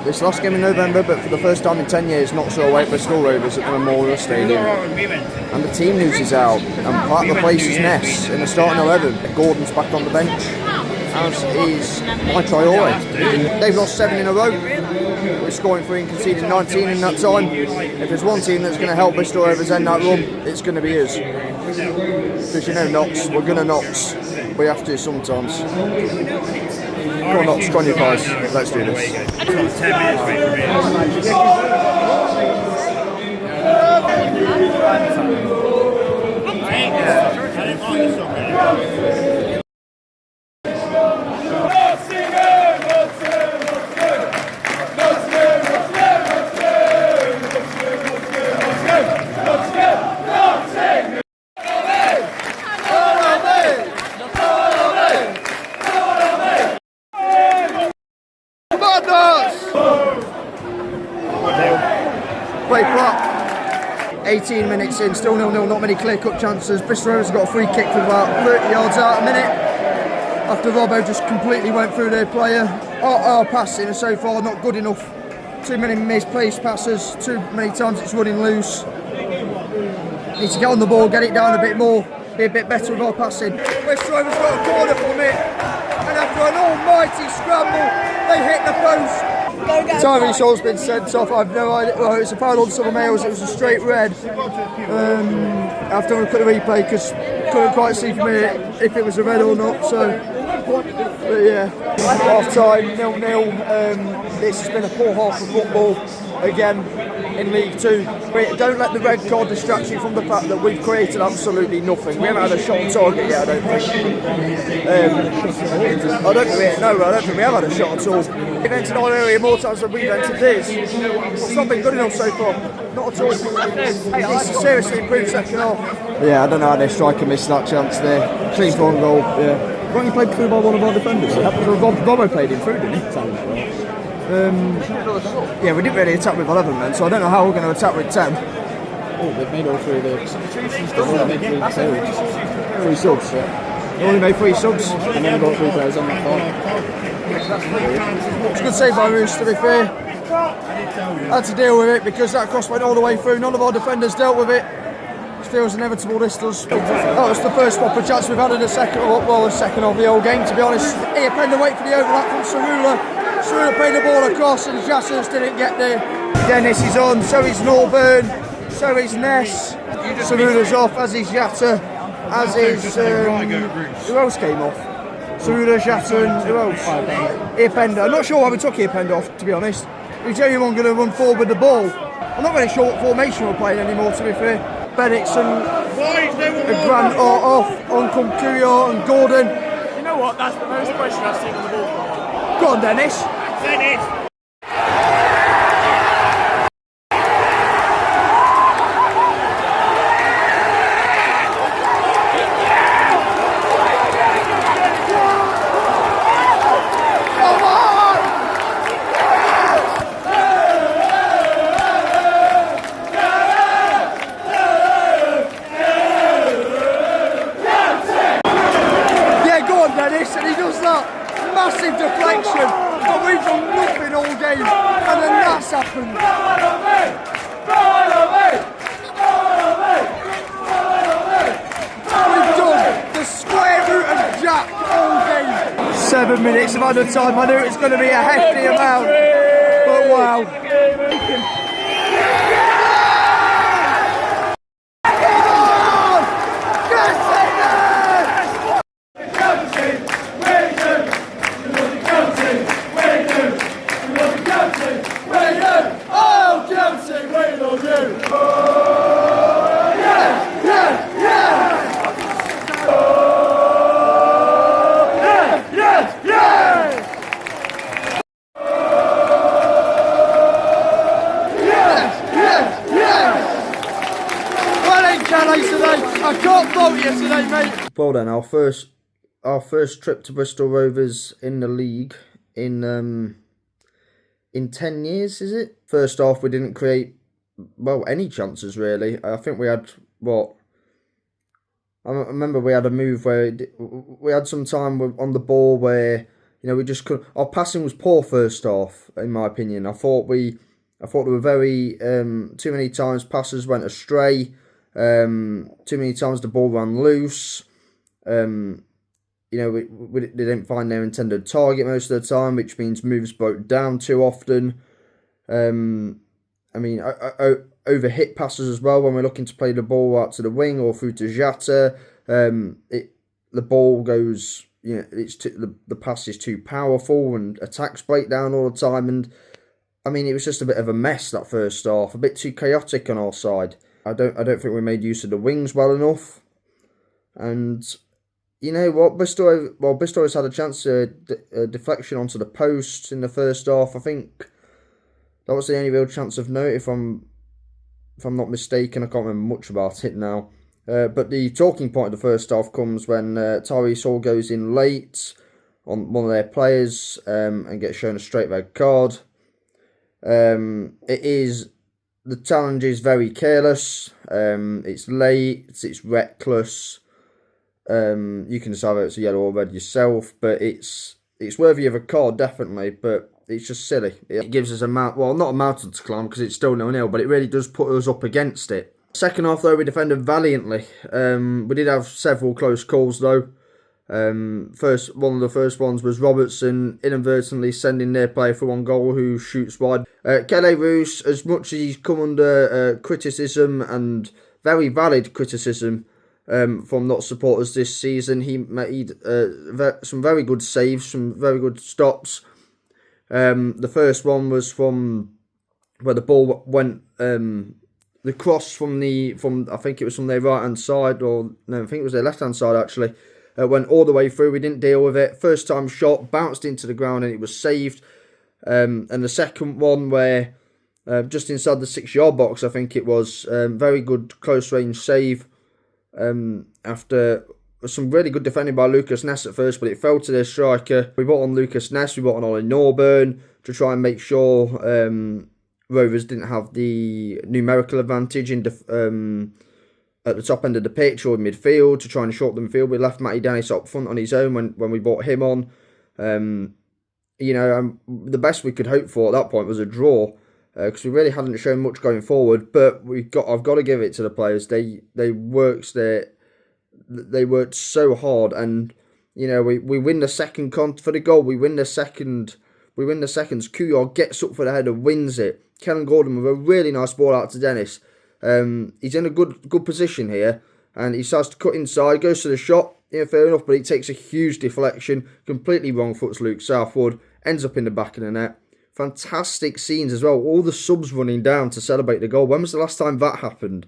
this last game in November, but for the first time in 10 years, not so away at Bristol Rovers at the Memorial Stadium. And the team loses out, and part of the place is Ness in the starting 11. Gordon's back on the bench, as is my Traore. They've lost 7 in a row. We're scoring 3 and conceding 19 in that time. If there's one team that's going to help Bristol Rovers end that run, it's going to be us. Because you know, Knox, we're going to Knox. We have to sometimes. Come on, Knox, go on your pies. Let's do this. Play flat. 18 minutes in, still 0-0, not many clear-cut chances. Bristol Rovers got a free kick from about 30 yards out a minute. After Robbo just completely went through their player. Our passing so far not good enough. Too many misplaced passes, too many times it's running loose. Need to get on the ball, get it down a bit more, be a bit better with our passing. Bristol Rovers got a corner from it, and after an almighty scramble, they hit the post. Tyree Shaw's been sent off. I've no idea. Well, it's a foul on Summer Males. It was a straight red. After I look at the replay, because couldn't quite see from here if it was a red or not. So, but yeah, half time 0-0. This has been a poor half of football again in League Two. But don't let the red card distract you from the fact that we've created absolutely nothing. We haven't had a shot on target yet, I don't think. I don't think we have had a shot at all. We've entered our area more times than we've entered this. It's not been good enough so far. Not at all. It's seriously improved second half. Yeah, I don't know how their striker missed that chance there. Clean for goal, yeah. Why don't you play through by one of our defenders? Robbo played him through, didn't he? Yeah, we didn't really attack with 11 men, so I don't know how we're going to attack with 10. Oh, they've made all 3 of the three subs. Yeah. They only made 3 subs. And then got 3 players on that far. It's a good save by Roos, to be fair. Had to deal with it because that cross went all the way through. None of our defenders dealt with it. It feels inevitable, this does. That was the first proper chance we've had in the second of the whole game, to be honest. Here, Pender wait for the overlap from Cerula. Cerula played the ball across and Jassers didn't get there. Dennis is on, so is Norburn, so is Ness. Cerula's off, as is Yatta, as is... who else came off? Cerula, Yatta and who else? Earpender. I'm not sure why we took Earpender off, to be honest. Is anyone going to run forward with the ball? I'm not really sure what formation we're playing anymore, to be fair. Bennett and Grant are off, Oncom Kuyo and Gordon. You know what, that's the most pressure I've seen on the ball. Go on, Dennis. Dennis! Dennis, and he does that massive deflection, but we've done nothing all game, and then that's happened. We've done the square root of Jack all game. 7 minutes of added time. I knew it was going to be a hefty amount, but wow. I can't vote you today, mate. Well then, our first trip to Bristol Rovers in the league in 10 years, is it? First off, we didn't create any chances really. I think we had I remember we had a move where we had some time on the ball where we just couldn't. Our passing was poor first half, in my opinion. I thought there were very too many times passes went astray. Too many times the ball ran loose. They didn't find their intended target most of the time, which means moves broke down too often. Over hit passes as well when we're looking to play the ball out to the wing or through to Jata. The ball goes, the pass is too powerful and attacks break down all the time. And it was just a bit of a mess that first half, a bit too chaotic on our side. I don't think we made use of the wings well enough. And you know what, Bristol has had a chance to a deflection onto the post in the first half. I think that was the only real chance of note, if I'm not mistaken. I can't remember much about it now. But the talking point of the first half comes when Tyrese Hall goes in late on one of their players and gets shown a straight red card. The challenge is very careless. It's late. It's reckless. You can decide whether it's a yellow or red yourself, but it's worthy of a card, definitely, but it's just silly. It gives us not a mountain to climb because it's still 0-0, but it really does put us up against it. Second half, though, we defended valiantly. We did have several close calls, though. One of the first ones was Robertson inadvertently sending their player for one goal who shoots wide. Kelly Roos, as much as he's come under criticism, and very valid criticism, from not supporters this season, he made some very good saves, some very good stops. The first one was from where the ball went, the cross from I think it was from their right hand side, or no, I think it was their left hand side actually. Went all the way through. We didn't deal with it. First time shot, bounced into the ground, and it was saved. And the second one, where just inside the 6-yard box, I think it was, very good close range save. After some really good defending by Lucas Ness at first, but it fell to their striker. We brought on Lucas Ness, we brought on Ollie Norburn to try and make sure Rovers didn't have the numerical advantage at the top end of the pitch or in midfield to try and short the midfield. We left Matty Dennis up front on his own when we brought him on. The best we could hope for at that point was a draw, because we really hadn't shown much going forward. But I've got to give it to the players. They worked so hard, and we win the second for the goal. We win the seconds. Kuyar gets up for the header, wins it. Kellen Gordon with a really nice ball out to Dennis. He's in a good position here, and he starts to cut inside, goes to the shot. Fair enough, but he takes a huge deflection, completely wrong foots Luke Southwood, ends up in the back of the net. Fantastic scenes as well. All the subs running down to celebrate the goal. When was the last time that happened?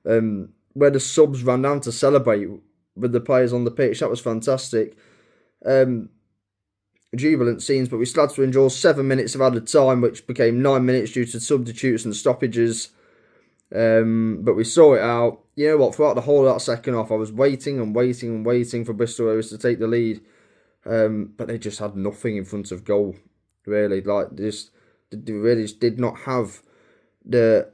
Where the subs ran down to celebrate with the players on the pitch. That was fantastic. Jubilant scenes, but we still had to endure 7 minutes of added time, which became 9 minutes due to substitutes and stoppages. But we saw it out. You know what? Throughout the whole of that second half, I was waiting for Bristol Rovers to take the lead. But they just had nothing in front of goal. Really, they really just did not have the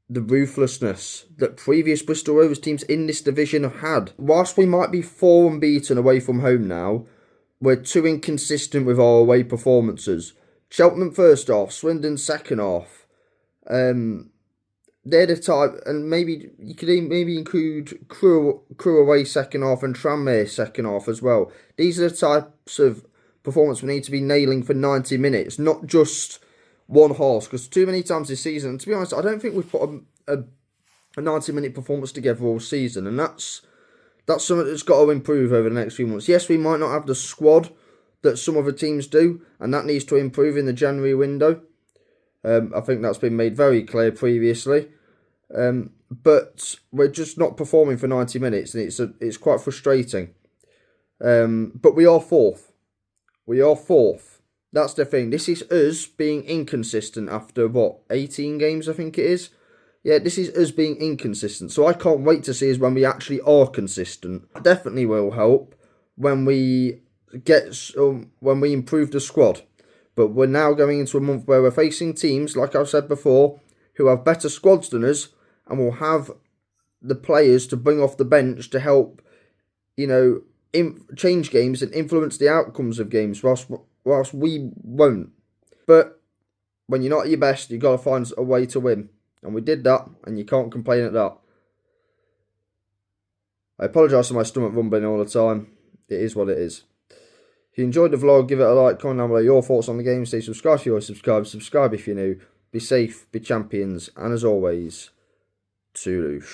ruthlessness that previous Bristol Rovers teams in this division have had. Whilst we might be 4 unbeaten away from home now, we're too inconsistent with our away performances. Cheltenham first half, Swindon second half. They're the type, and maybe you could include Crew away second half and Tranmere second half as well. These are the types of performance we need to be nailing for 90 minutes, not just one half. Because too many times this season, and to be honest, I don't think we've put a 90-minute performance together all season, and that's something that's got to improve over the next few months. Yes, we might not have the squad that some other teams do, and that needs to improve in the January window. I think that's been made very clear previously. But we're just not performing for 90 minutes, and it's quite frustrating. But we are fourth. That's the thing. This is us being inconsistent after, 18 games I think it is? Yeah, this is us being inconsistent. So I can't wait to see us when we actually are consistent. It definitely will help when we improve the squad. But we're now going into a month where we're facing teams, like I've said before, who have better squads than us, and will have the players to bring off the bench to help, change games and influence the outcomes of games, whilst we won't. But when you're not at your best, you've got to find a way to win. And we did that, and you can't complain at that. I apologise for my stomach rumbling all the time. It is what it is. If you enjoyed the vlog, give it a like, comment down below your thoughts on the game. Stay subscribed if you're subscribed if you're new. Be safe, be champions, and as always, Toulouche.